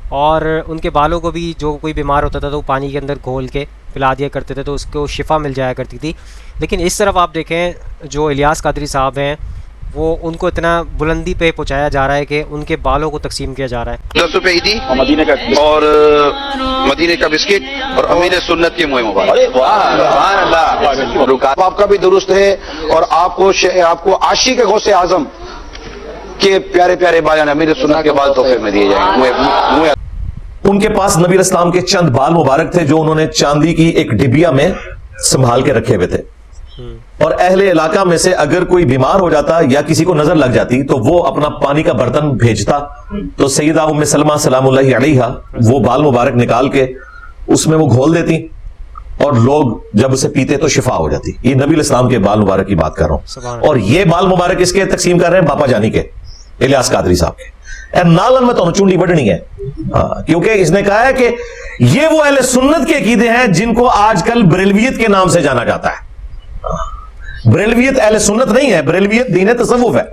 اور ان کے بالوں کو بھی جو کوئی بیمار ہوتا تھا تو وہ پانی کے اندر گھول کے پلا دیا کرتے تھے تو اس کو شفا مل جایا کرتی تھی. لیکن اس طرف آپ دیکھیں جو الیاس قادری صاحب ہیں وہ ان کو اتنا بلندی پہ پہنچایا جا رہا ہے کہ ان کے بالوں کو تقسیم کیا جا رہا ہے. 10 روپے عیدی اور مدینے کا بسکٹ اور امیر سنت کی مہم مبارک. آپ کا بھی درست ہے اور آپ کو عاشق غوث اعظم کے پیارے پیارے بایان امیر سنت کے بال تحفے میں دیے جائیں گے. ان کے پاس نبی اسلام کے چند بال مبارک تھے جو انہوں نے چاندی کی ایک ڈبیا میں سنبھال کے رکھے ہوئے تھے, اور اہل علاقہ میں سے اگر کوئی بیمار ہو جاتا یا کسی کو نظر لگ جاتی تو وہ اپنا پانی کا برتن بھیجتا تو سیدہ ام سلمہ سلام اللہ علیہا وہ بال مبارک نکال کے اس میں وہ گھول دیتی اور لوگ جب اسے پیتے تو شفا ہو جاتی. یہ نبی اسلام کے بال مبارک کی بات کر رہا ہوں, اور یہ بال مبارک اس کے تقسیم کر رہے ہیں باپا جانی کے الیاس قادری صاحب کے. نالن میں تو چونڈی بڑھنی ہے, کیونکہ اس نے کہا ہے کہ یہ وہ اہل سنت کے عقیدے ہیں جن کو آج کل بریلویت کے نام سے جانا جاتا ہے. بریلویت اہل سنت نہیں ہے, بریلویت دین تصوف ہے.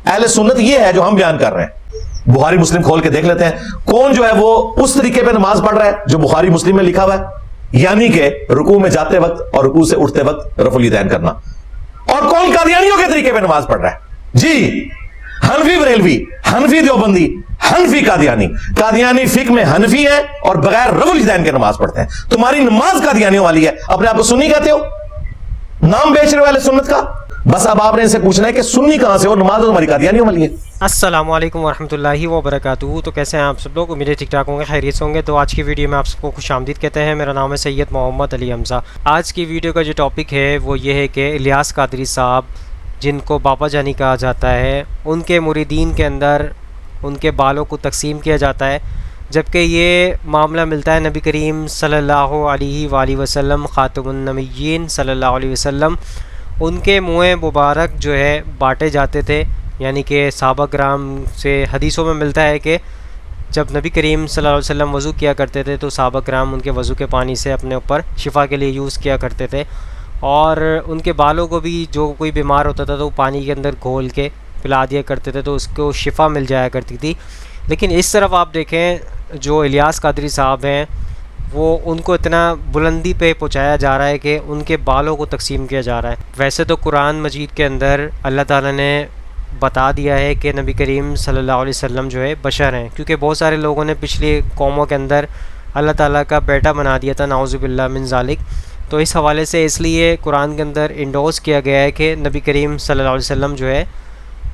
اہل سنت یہ ہے جو ہم بیان کر رہے ہیں. بخاری مسلم کھول کے دیکھ لیتے ہیں کون جو ہے وہ اس طریقے پہ نماز پڑھ رہا ہے جو بخاری مسلم میں لکھا ہوا ہے, یعنی کہ رکوع میں جاتے وقت اور رکوع سے اٹھتے وقت رفع الیدین کرنا, اور کون قادیانیوں کے طریقے پہ نماز پڑھ رہا ہے. جی حنفی بریلوی, حنفی دیوبندی, حنفی قادیانی. قادیانی فقہ میں حنفی ہے اور بغیر رفع الیدین کے نماز پڑھتے ہیں. تمہاری نماز قادیانیوں والی ہے, اپنے آپ کو سنی کہتے ہو, نام بیچ رہے والے سنت کا. بس اب آپ نے ان سے پوچھنا ہے کہ سنی کہاں سے ہو, نماز تمہاری قادیانیوں والی ہے. السلام علیکم ورحمۃ اللہ وبرکاتہ. تو کیسے ہیں آپ سب لوگ؟ امید ٹھیک ٹھاک ہوں گے, خیریت سے ہوں گے. تو آج کی ویڈیو میں آپ سب کو خوش آمدید کہتے ہیں. میرا نام ہے سید محمد علی حمزہ. آج کی ویڈیو کا جو ٹاپک ہے وہ یہ ہے کہ الیاس قادری صاحب جن کو باپا جانی کہا جاتا ہے, ان کے مریدین کے اندر ان کے بالوں کو تقسیم کیا جاتا ہے, جبکہ یہ معاملہ ملتا ہے نبی کریم صلی اللہ علیہ وآلہ وسلم خاتم النبیین صلی اللہ علیہ وسلم. ان کے منہ مبارک جو ہے بانٹے جاتے تھے, یعنی کہ صحابہ کرام سے حدیثوں میں ملتا ہے کہ جب نبی کریم صلی اللہ علیہ وسلم وضو کیا کرتے تھے تو صحابہ کرام ان کے وضو کے پانی سے اپنے اوپر شفا کے لیے یوز کیا کرتے تھے, اور ان کے بالوں کو بھی جو کوئی بیمار ہوتا تھا تو وہ پانی کے اندر گھول کے پلا دیا کرتے تھے تو اس کو شفا مل جایا کرتی تھی. لیکن اس طرف آپ دیکھیں جو الیاس قادری صاحب ہیں وہ ان کو اتنا بلندی پہ پہنچایا جا رہا ہے کہ ان کے بالوں کو تقسیم کیا جا رہا ہے. ویسے تو قرآن مجید کے اندر اللہ تعالیٰ نے بتا دیا ہے کہ نبی کریم صلی اللہ علیہ وسلم جو ہے بشر ہیں, کیونکہ بہت سارے لوگوں نے پچھلی قوموں کے اندر اللہ تعالیٰ کا بیٹا بنا دیا تھا, نعوذ باللہ من ذالک. تو اس حوالے سے اس لیے قرآن کے اندر انڈوز کیا گیا ہے کہ نبی کریم صلی اللہ علیہ وسلم جو ہے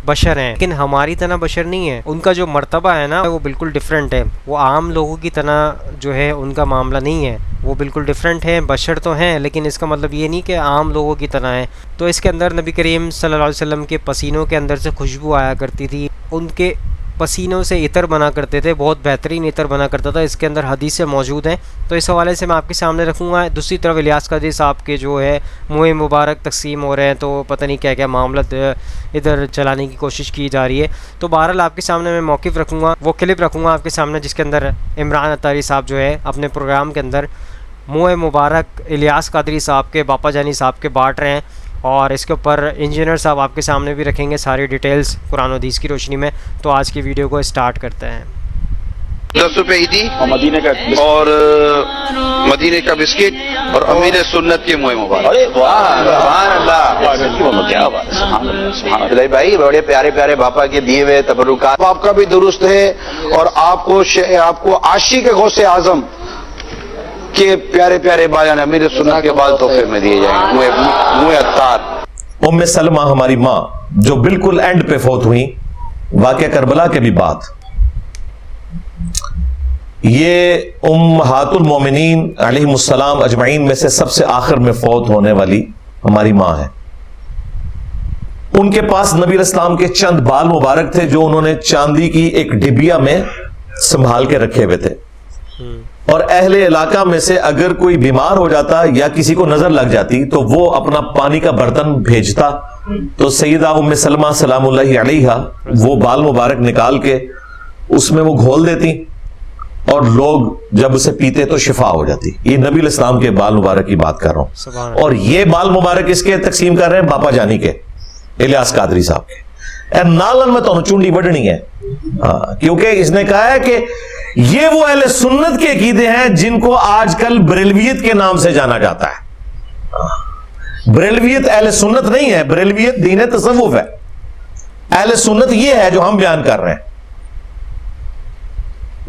بشر ہیں, لیکن ہماری طرح بشر نہیں ہے. ان کا جو مرتبہ ہے نا وہ بالکل ڈیفرنٹ ہے. وہ عام لوگوں کی طرح جو ہے ان کا معاملہ نہیں ہے, وہ بالکل ڈیفرنٹ ہے. بشر تو ہیں لیکن اس کا مطلب یہ نہیں کہ عام لوگوں کی طرح ہیں. تو اس کے اندر نبی کریم صلی اللہ علیہ وسلم کے پسینوں کے اندر سے خوشبو آیا کرتی تھی, ان کے پسینوں سے عطر بنا کرتے تھے, بہت بہترین عطر بنا کرتا تھا. اس کے اندر حدیثیں موجود ہیں, تو اس حوالے سے میں آپ کے سامنے رکھوں گا. دوسری طرف الیاس قادری صاحب کے جو ہے منہ مبارک تقسیم ہو رہے ہیں, تو پتہ نہیں کیا کیا معاملہ ادھر چلانے کی کوشش کی جا رہی ہے. تو بہرحال آپ کے سامنے میں موقف رکھوں گا, وہ کلپ رکھوں گا آپ کے سامنے جس کے اندر عمران اتاری صاحب جو ہے اپنے پروگرام کے اندر منہ مبارک الیاس قادری صاحب کے باپا جانی صاحب کے بانٹ رہے ہیں, اور اس کے اوپر انجینئر صاحب آپ کے سامنے بھی رکھیں گے ساری ڈیٹیلز قرآن و حدیث کی روشنی میں. تو آج کی ویڈیو کو اسٹارٹ کرتے ہیں. 10 روپے عیدی اور مدینے کا بسکٹ اور امیر سنت کی مہم مبارک. بھائی بڑے پیارے پیارے باپا کے دیے ہوئے تبرکات. آپ کا بھی درست ہے اور آپ کو عاشق غوث اعظم کے پیارے پیارے بایان امیر سنت کے بال تحفے میں دیے جائیں گے. منہ عطار. ام سلمہ ہماری ماں جو بالکل اینڈ پہ فوت ہوئی, واقعہ کربلا کے بھی بعد, یہ امہات المومنین علیہم السلام اجمعین میں سے سب سے آخر میں فوت ہونے والی ہماری ماں ہے. ان کے پاس نبی اسلام کے چند بال مبارک تھے جو انہوں نے چاندی کی ایک ڈبیا میں سنبھال کے رکھے ہوئے تھے, اور اہل علاقہ میں سے اگر کوئی بیمار ہو جاتا یا کسی کو نظر لگ جاتی تو وہ اپنا پانی کا برتن بھیجتا تو سیدہ ام سلمہ سلام اللہ علیہا وہ بال مبارک نکال کے اس میں وہ گھول دیتی اور لوگ جب اسے پیتے تو شفا ہو جاتی. یہ نبی اسلام کے بال مبارک کی بات کر رہا ہوں, اور یہ بال مبارک اس کے تقسیم کر رہے ہیں باپا جانی کے الیاس قادری صاحب کے. نالن میں تو چونڈی بڑھنی ہے, کیونکہ اس نے کہا ہے کہ یہ وہ اہل سنت کے عقیدے ہیں جن کو آج کل بریلویت کے نام سے جانا جاتا ہے. بریلویت اہل سنت نہیں ہے، بریلویت دین تصوف ہے. اہل سنت یہ ہے جو ہم بیان کر رہے ہیں.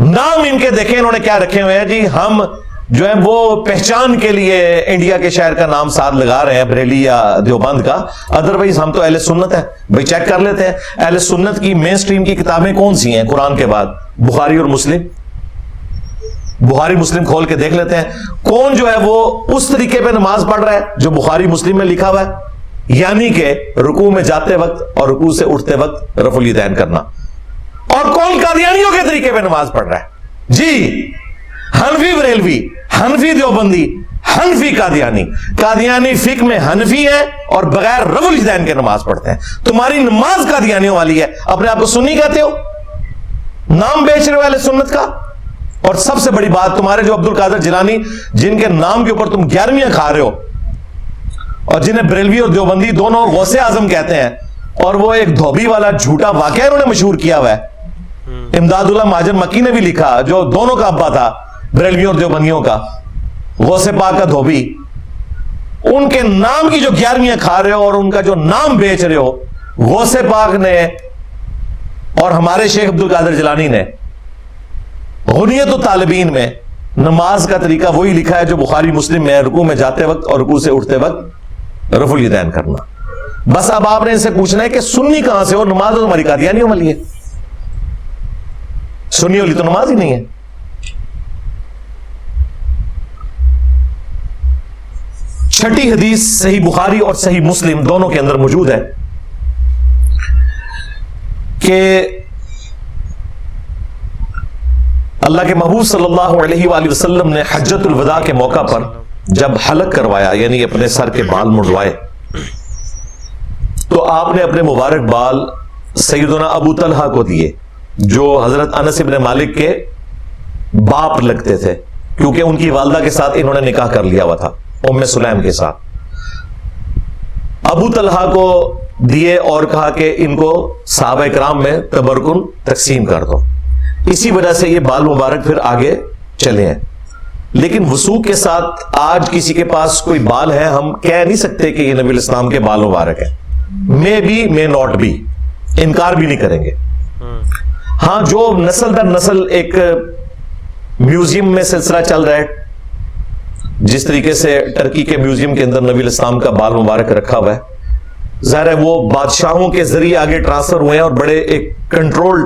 نام ان کے دیکھیں انہوں نے کیا رکھے ہوئے ہیں جی. ہم جو ہے وہ پہچان کے لیے انڈیا کے شہر کا نام ساتھ لگا رہے ہیں، بریلی یا دیوبند کا. ادروائز ہم تو اہل سنت ہیں. بھائی چیک کر لیتے ہیں اہل سنت کی مین سٹریم کی کتابیں کون سی ہیں قرآن کے بعد. بخاری اور مسلم. بخاری مسلم کھول کے دیکھ لیتے ہیں کون جو ہے وہ اس طریقے پہ نماز پڑھ رہا ہے جو بخاری مسلم میں لکھا ہوا ہے، یعنی کہ رکوع میں جاتے وقت اور رکوع سے اٹھتے وقت رفع الیدین کرنا. اور کون قادیانیوں کے طریقے پہ نماز پڑھ رہا ہے جی. حنفی بریلوی، حنفی دیوبندی، حنفی قادیانی. قادیانی فقہ میں حنفی ہے اور بغیر رفع الیدین کے نماز پڑھتے ہیں. تمہاری نماز قادیانیوں والی ہے، اپنے آپ کو سنی کہتے ہو، نام بیچ رہے ہو اہل سنت کا. اور سب سے بڑی بات، تمہارے جو عبد القادر جیلانی جن کے نام کے اوپر تم 11ویں کھا رہے ہو اور جنہیں بریلوی اور دیوبندی دونوں غوث اعظم کہتے ہیں، اور وہ ایک دھوبی والا جھوٹا واقعہ انہوں نے مشہور کیا ہوا ہے. امداد اللہ مہاجر مکی نے بھی لکھا، جو دونوں کا ابا تھا بریلویوں اور دیوبندیوں کا، غوث پاک کا دھوبی. ان کے نام کی جو 11ویں کھا رہے ہو اور ان کا جو نام بیچ رہے ہو، غوث پاک نے اور ہمارے شیخ عبد القادر جیلانی نے غنیت الطالبین میں نماز کا طریقہ وہی لکھا ہے جو بخاری مسلم میں ہے، رکوع میں جاتے وقت اور رکوع سے اٹھتے وقت رفع الیدین کرنا. بس اب آپ نے ان سے پوچھنا ہے کہ سنی کہاں سے ہو؟ نماز تو تمہاری قادیانیوں والی ہے. سنی والی تو نماز ہی نہیں ہے. چھٹی حدیث صحیح بخاری اور صحیح مسلم دونوں کے اندر موجود ہے کہ اللہ کے محبوب صلی اللہ علیہ وآلہ وسلم نے حجۃ الوداع کے موقع پر جب حلق کروایا، یعنی اپنے سر کے بال مڈوائے، تو آپ نے اپنے مبارک بال سیدنا ابو طلحہ کو دیے جو حضرت انس بن مالک کے باپ لگتے تھے، کیونکہ ان کی والدہ کے ساتھ انہوں نے نکاح کر لیا ہوا تھا، ام سلیم کے ساتھ. ابو طلحہ کو دیے اور کہا کہ ان کو صحابہ کرام میں تبرکن تقسیم کر دو. اسی وجہ سے یہ بال مبارک پھر آگے چلے ہیں. لیکن وثوق کے ساتھ آج کسی کے پاس کوئی بال ہے، ہم کہہ نہیں سکتے کہ یہ نبی الاسلام کے بال مبارک ہیں. May be may not be, انکار بھی نہیں کریں گے. ہاں، جو نسل در نسل ایک میوزیم میں سلسلہ چل رہا ہے، جس طریقے سے ٹرکی کے میوزیم کے اندر نبی الاسلام کا بال مبارک رکھا ہوا ہے، ظاہر ہے وہ بادشاہوں کے ذریعے آگے ٹرانسفر ہوئے ہیں اور بڑے ایک کنٹرول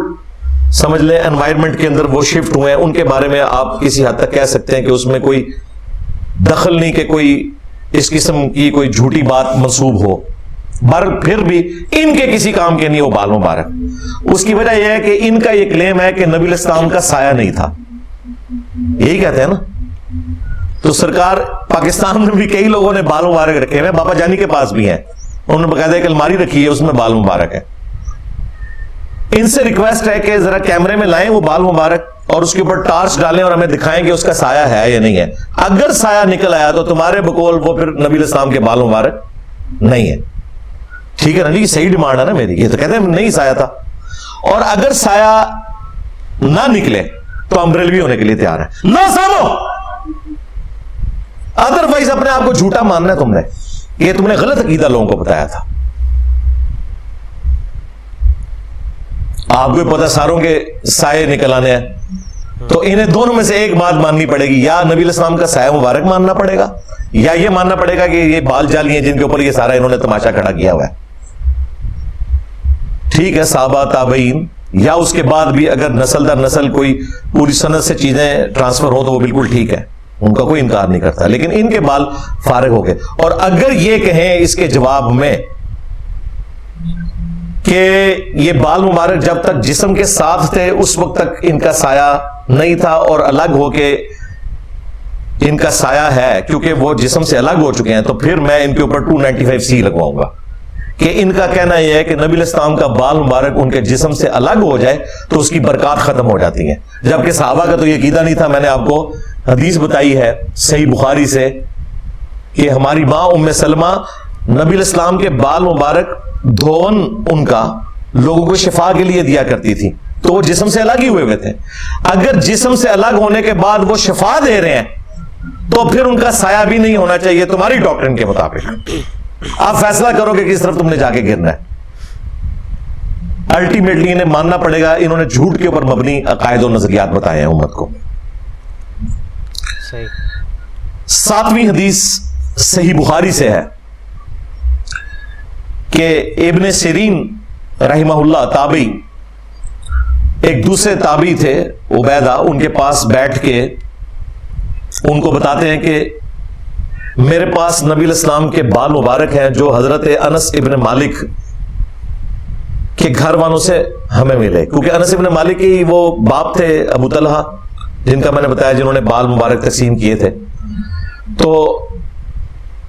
سمجھ لیں انوائرمنٹ کے اندر وہ شفٹ ہوئے ہیں. ان کے بارے میں آپ کسی حد تک کہہ سکتے ہیں کہ اس میں کوئی دخل نہیں کہ کوئی اس قسم کی کوئی جھوٹی بات منسوب ہو. پھر بھی ان کے کسی کام کے نہیں وہ بال مبارک. اس کی وجہ یہ ہے کہ ان کا یہ کلیم ہے کہ نبی الاسلام کا سایہ نہیں تھا، یہی کہتے ہیں نا. تو سرکار پاکستان میں بھی کئی لوگوں نے بال مبارک رکھے ہوئے ہیں. بابا جانی کے پاس بھی ہیں، انہوں نے باقاعدہ ایک الماری رکھی ہے، اس میں بال مبارک ہے. ان سے ریکویسٹ ہے کہ ذرا کیمرے میں لائیں وہ بال مبارک اور اس کے اوپر ٹارچ ڈالیں اور ہمیں دکھائیں کہ اس کا سایہ ہے یا نہیں ہے. اگر سایہ نکل آیا تو تمہارے بقول وہ پھر نبی الاسلام کے بال مبارک نہیں ہے. ٹھیک ہے نا جی، صحیح ڈیمانڈ ہے نا میری. یہ تو کہتے ہیں نہیں سایہ تھا. اور اگر سایہ نہ نکلے تو ہم بریلوی ہونے کے لیے تیار ہیں. نہ سامو، ادروائز اپنے آپ کو جھوٹا ماننا ہے تم نے. یہ تم نے غلط عقیدہ لوگوں کو بتایا تھا. آپ کو پتا ساروں کے سائے نکل آنے ہیں، تو انہیں دونوں میں سے ایک بات ماننی پڑے گی. یا نبی الاسلام کا سایہ مبارک ماننا پڑے گا، یا یہ ماننا پڑے گا کہ یہ بال جالی ہیں جن کے اوپر یہ سارا انہوں نے تماشا کھڑا کیا ہوا ہے. ٹھیک ہے، صحابہ تابعین یا اس کے بعد بھی اگر نسل در نسل کوئی پوری سند سے چیزیں ٹرانسفر ہو تو وہ بالکل ٹھیک ہے، ان کا کوئی انکار نہیں کرتا. لیکن ان کے بال فارغ ہو گئے. اور اگر یہ کہیں اس کے جواب میں کہ یہ بال مبارک جب تک جسم کے ساتھ تھے اس وقت تک ان کا سایہ نہیں تھا، اور الگ ہو کے ان کا سایہ ہے کیونکہ وہ جسم سے الگ ہو چکے ہیں، تو پھر میں ان کے اوپر 295C لگواؤں گا. کہ ان کا کہنا یہ ہے کہ نبی الاسلام کا بال مبارک ان کے جسم سے الگ ہو جائے تو اس کی برکات ختم ہو جاتی ہیں، جبکہ صحابہ کا تو یہ عقیدہ نہیں تھا. میں نے آپ کو حدیث بتائی ہے صحیح بخاری سے کہ ہماری ماں ام سلمہ نبی الاسلام کے بال مبارک دھون ان کا لوگوں کو شفا کے لیے دیا کرتی تھی. تو وہ جسم سے الگ ہی ہوئے ہوئے تھے. اگر جسم سے الگ ہونے کے بعد وہ شفا دے رہے ہیں تو پھر ان کا سایہ بھی نہیں ہونا چاہیے تمہاری ڈاکٹرن کے مطابق. آپ فیصلہ کرو کہ کس طرف تم نے جا کے گرنا ہے. الٹیمیٹلی انہیں ماننا پڑے گا انہوں نے جھوٹ کے اوپر مبنی عقائد و نظریات بتائے ہیں امت کو. صحیح. 7ویں حدیث صحیح بخاری سے ہے کہ ابن سیرین رحمہ اللہ تابعی ایک دوسرے تابعی تھے عبیدہ, ان کے پاس بیٹھ کے ان کو بتاتے ہیں کہ میرے پاس نبی علیہ السلام کے بال مبارک ہیں جو حضرت انس ابن مالک کے گھر والوں سے ہمیں ملے, کیونکہ انس ابن مالک ہی وہ باپ تھے ابو طلحہ جن کا میں نے بتایا جنہوں نے بال مبارک تقسیم کیے تھے. تو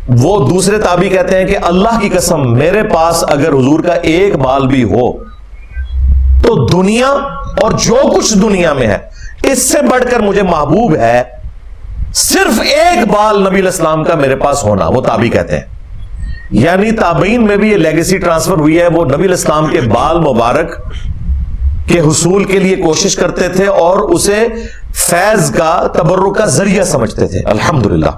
وہ دوسرے تابعی کہتے ہیں کہ اللہ کی قسم میرے پاس اگر حضور کا ایک بال بھی ہو تو دنیا اور جو کچھ دنیا میں ہے اس سے بڑھ کر مجھے محبوب ہے صرف ایک بال نبی علیہ السلام کا میرے پاس ہونا. وہ تابعی کہتے ہیں یعنی تابعین میں بھی یہ لیگیسی ٹرانسفر ہوئی ہے. وہ نبی علیہ السلام کے بال مبارک کے حصول کے لیے کوشش کرتے تھے اور اسے فیض کا تبرک کا ذریعہ سمجھتے تھے. الحمدللہ.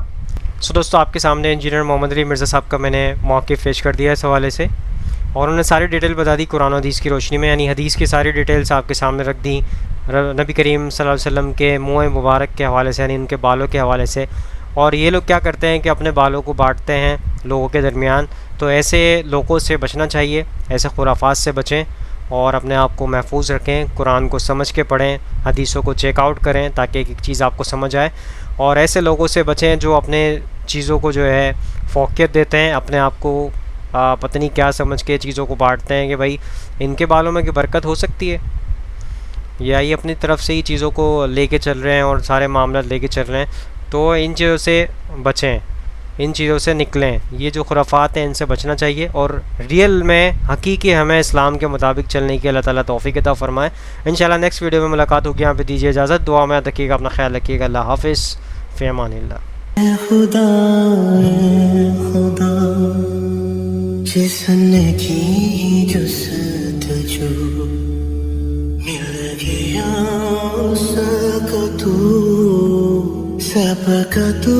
سو دوستو آپ کے سامنے انجینئر محمد علی مرزا صاحب کا میں نے موقف پیش کر دیا اس حوالے سے, اور انہوں نے ساری ڈیٹیل بتا دی قرآن و حدیث کی روشنی میں, یعنی حدیث کی ساری ڈیٹیلز آپ کے سامنے رکھ دی نبی کریم صلی اللہ علیہ وسلم کے منہ مبارک کے حوالے سے, یعنی ان کے بالوں کے حوالے سے. اور یہ لوگ کیا کرتے ہیں کہ اپنے بالوں کو بانٹتے ہیں لوگوں کے درمیان. تو ایسے لوگوں سے بچنا چاہیے, ایسے خرافات سے بچیں اور اپنے آپ کو محفوظ رکھیں. قرآن کو سمجھ کے پڑھیں, حدیثوں کو چیک آؤٹ کریں تاکہ ایک ایک چیز آپ کو سمجھ آئے. اور ایسے لوگوں سے بچیں جو اپنے چیزوں کو جو ہے فوقیت دیتے ہیں, اپنے آپ کو پتہ نہیں کیا سمجھ کے چیزوں کو بانٹتے ہیں کہ بھائی ان کے بالوں میں کہ برکت ہو سکتی ہے, یا یہ اپنی طرف سے ہی چیزوں کو لے کے چل رہے ہیں اور سارے معاملات لے کے چل رہے ہیں. تو ان چیزوں سے بچیں, ان چیزوں سے نکلیں. یہ جو خرافات ہیں ان سے بچنا چاہیے, اور ریئل میں حقیقی ہمیں اسلام کے مطابق چلنے کی اللہ تعالیٰ توفیق عطا فرمائے. انشاءاللہ نیکسٹ ویڈیو میں ملاقات ہوگی. یہاں پہ دیجیے اجازت, دعا میں یاد رکھیے گا, اپنا خیال رکھیے گا. اللہ حافظ, فی امان اللہ. اے خدا جس نے کی جستجو مل گیا اس کا تو سب کا تو